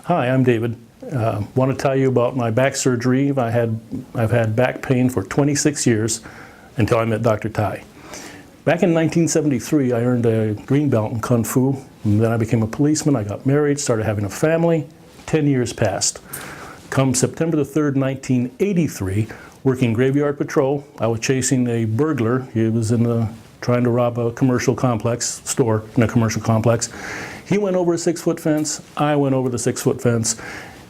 Hi, I'm David. Want to tell you about my back surgery. I've had back pain for 26 years until I met Dr. Tai. Back in 1973, I earned a green belt in Kung Fu. And then I became a policeman. I got married, started having a family. 10 years passed. Come September the 3rd, 1983, working graveyard patrol, I was chasing a burglar. He was trying to rob a commercial complex, store in a commercial complex. He went over a 6-foot fence. I went over the 6-foot fence.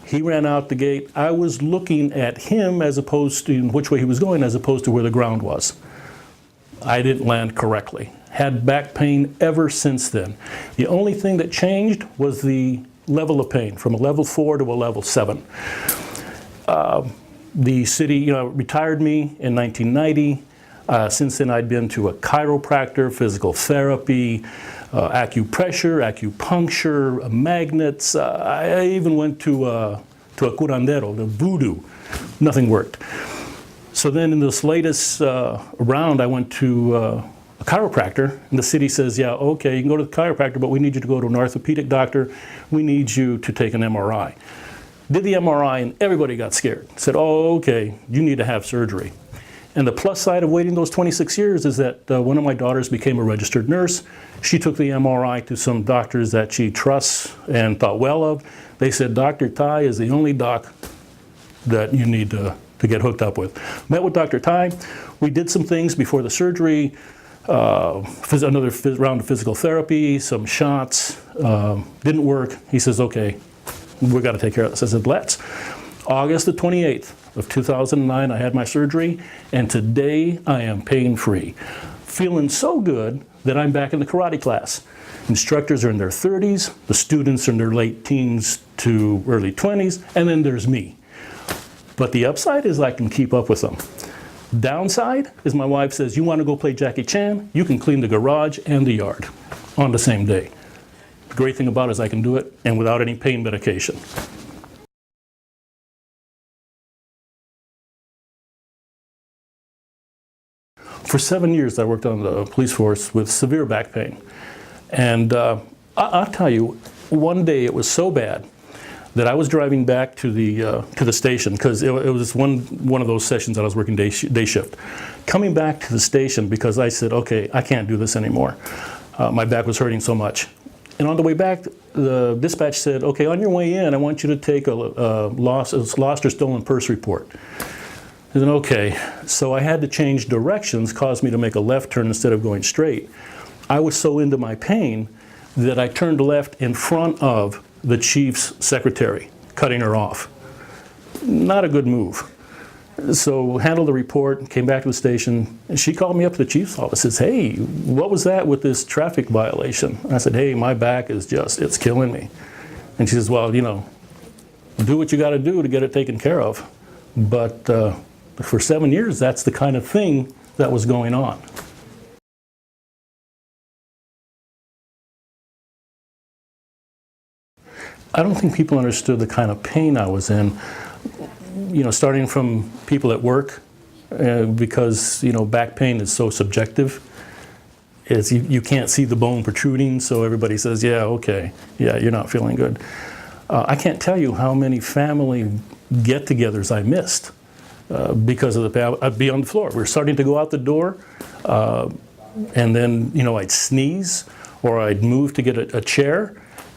He ran out the gate. I was looking at him as opposed to which way he was going as opposed to where the ground was. I didn't land correctly. Had back pain ever since then. The only thing that changed was the level of pain from a level 4 to a level 7. The city, retired me in 1990. Since then, I'd been to a chiropractor, physical therapy, acupressure, acupuncture, magnets. I even went to a curandero, the voodoo. Nothing worked. So then in this latest round, I went to a chiropractor, and the city says, yeah, okay, you can go to the chiropractor, but we need you to go to an orthopedic doctor. We need you to take an MRI. Did the MRI, and everybody got scared. Said, oh, okay, you need to have surgery. And the plus side of waiting those 26 years is that one of my daughters became a registered nurse. She took the MRI to some doctors that she trusts and thought well of. They said, Dr. Tai is the only doc that you need to get hooked up with. Met with Dr. Tai. We did some things before the surgery, another round of physical therapy, some shots. Didn't work. He says, okay, we've got to take care of this. I said, let's. August the 28th of 2009, I had my surgery, and today I am pain-free. Feeling so good that I'm back in the karate class. Instructors are in their 30s, the students are in their late teens to early 20s, and then there's me. But the upside is I can keep up with them. Downside is my wife says, you want to go play Jackie Chan? You can clean the garage and the yard on the same day. The great thing about it is I can do it and without any pain medication. For 7 years, I worked on the police force with severe back pain. And I'll tell you, one day it was so bad that I was driving back to the station, because it was one of those sessions that I was working day shift. Coming back to the station because I said, okay, I can't do this anymore. My back was hurting so much. And on the way back, the dispatch said, okay, on your way in, I want you to take a lost or stolen purse report. I said, okay. So I had to change directions, caused me to make a left turn instead of going straight. I was so into my pain that I turned left in front of the chief's secretary, cutting her off. Not a good move. So handled the report, came back to the station, and she called me up to the chief's office, says, hey, what was that with this traffic violation? I said, hey, my back is it's killing me. And she says, well, do what you got to do to get it taken care of. But for 7 years, that's the kind of thing that was going on. I don't think people understood the kind of pain I was in, starting from people at work, because, back pain is so subjective. You can't see the bone protruding, so everybody says, yeah, okay, yeah, you're not feeling good. I can't tell you how many family get-togethers I missed because of the pain. I'd be on the floor. We're starting to go out the door, and then, I'd sneeze, or I'd move to get a chair,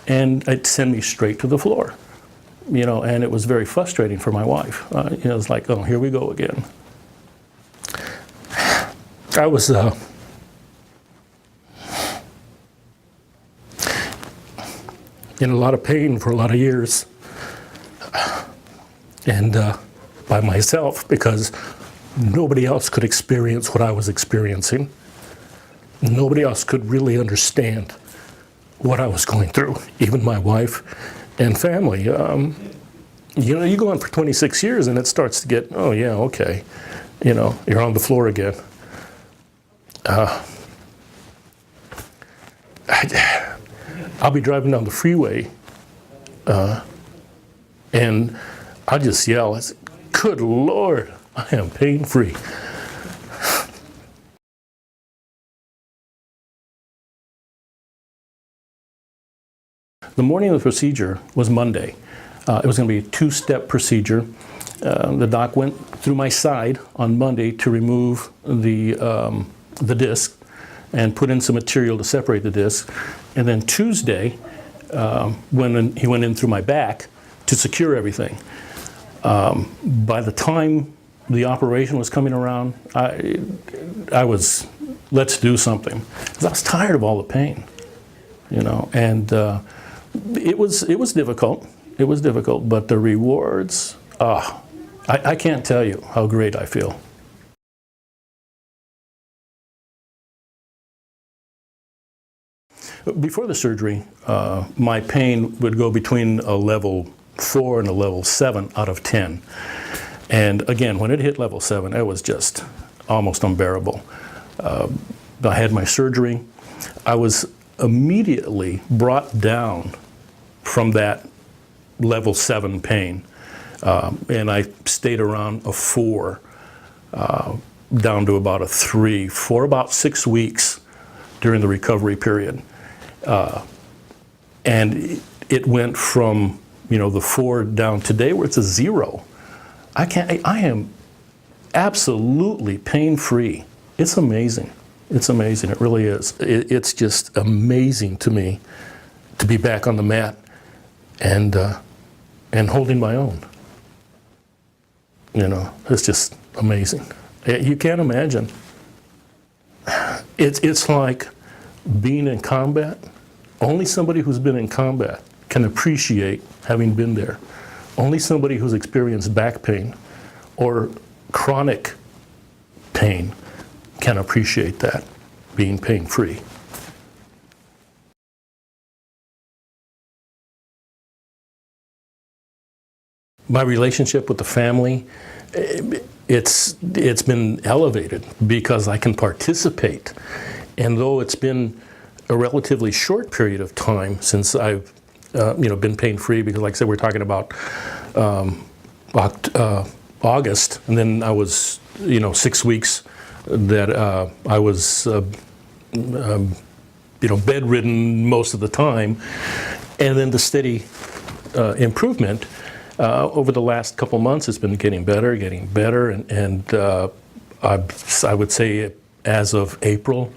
and it'd send me straight to the floor, and it was very frustrating for my wife. It was like, oh, here we go again. I was in a lot of pain for a lot of years, and by myself, because nobody else could experience what I was experiencing. Nobody else could really understand what I was going through, even my wife and family. You go on for 26 years and it starts to get, oh yeah, okay, you're on the floor again. I'll be driving down the freeway and I'll just yell, I say, good Lord, I am pain-free. The morning of the procedure was Monday. It was going to be a two-step procedure. The doc went through my side on Monday to remove the disc and put in some material to separate the disc. And then Tuesday, he went in through my back to secure everything. By the time the operation was coming around, I was, let's do something. 'Cause I was tired of all the pain, you know, and it was difficult. It was difficult, but the rewards, I can't tell you how great I feel. Before the surgery, my pain would go between a level 4 and a level 7 out of 10. And again, when it hit level 7, it was just almost unbearable. I had my surgery. I was immediately brought down from that level 7 pain. And I stayed around a 4, down to about a 3, for about 6 weeks during the recovery period. And it went from, you know, the 4 down today where it's a 0. I am absolutely pain-free. It's amazing. It's amazing. It really is. It's just amazing to me to be back on the mat and holding my own. You know, it's just amazing. You can't imagine. It's like being in combat. Only somebody who's been in combat can appreciate having been there. Only somebody who's experienced back pain or chronic pain can appreciate that, being pain-free. My relationship with the family, it's been elevated because I can participate. And though it's been a relatively short period of time since I've been pain-free, because like I said, we're talking about August, and then I was 6 weeks that I was bedridden most of the time, and then the steady improvement over the last couple months has been getting better, and I would say as of April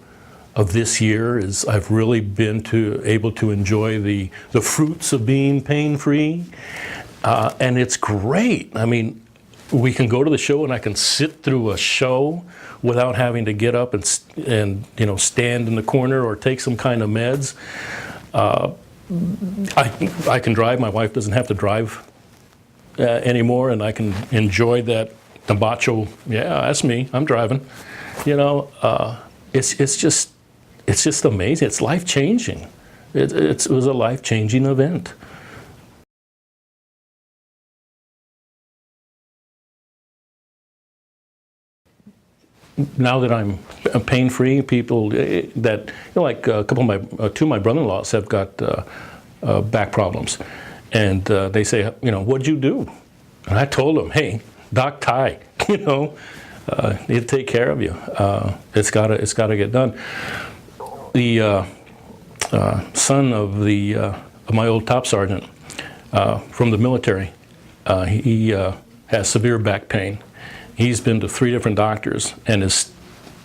of this year I've really been able to enjoy the fruits of being pain-free, and it's great. I mean, we can go to the show and I can sit through a show without having to get up and stand in the corner or take some kind of meds. I can drive. My wife doesn't have to drive anymore, and I can enjoy that macho. Yeah, that's me. I'm driving. It's just amazing. It's life-changing. It was a life-changing event. Now that I'm pain-free, people that like two of my brother-in-laws have got back problems, and they say, what'd you do? And I told them, hey, Doc Ty, he'll take care of you. It's gotta get done. The son of my old top sergeant from the military, he has severe back pain. He's been to 3 different doctors and has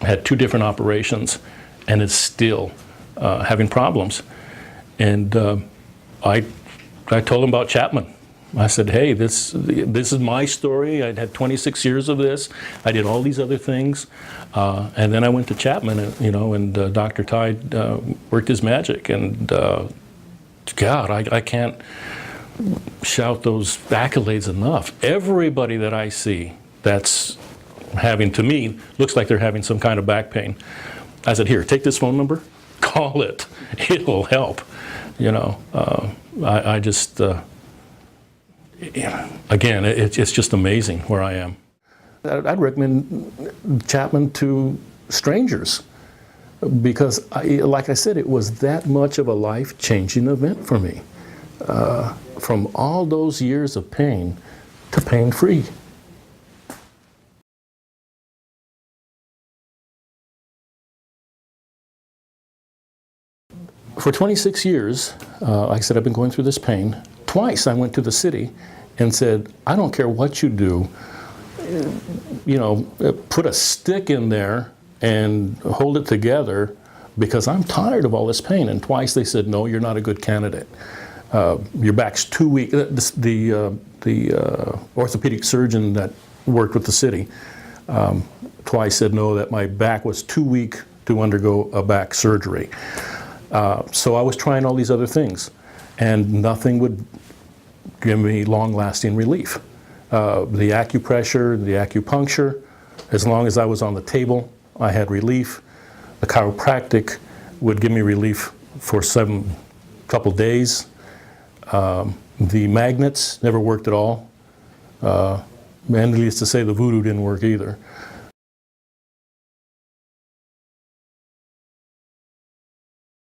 had 2 different operations and is still having problems. And I told him about Chapman. I said, hey, this is my story. I'd had 26 years of this. I did all these other things. And then I went to Chapman, and Dr. Tide worked his magic. And God, I can't shout those accolades enough. Everybody that I see that's having, to me, looks like they're having some kind of back pain. I said, here, take this phone number, call it. It'll help. I just, again, it's just amazing where I am. I'd recommend Chapman to strangers because, like I said, it was that much of a life-changing event for me. From all those years of pain to pain-free. For 26 years, like I said, I've been going through this pain. twice I went to the city and said, I don't care what you do, you know, put a stick in there and hold it together because I'm tired of all this pain. And twice they said, no, you're not a good candidate. Your back's too weak. The orthopedic surgeon that worked with the city twice said no, that my back was too weak to undergo a back surgery. So I was trying all these other things, and nothing would give me long-lasting relief. The acupressure, the acupuncture, as long as I was on the table, I had relief. The chiropractic would give me relief for couple days. The magnets never worked at all. And needless to say, the voodoo didn't work either.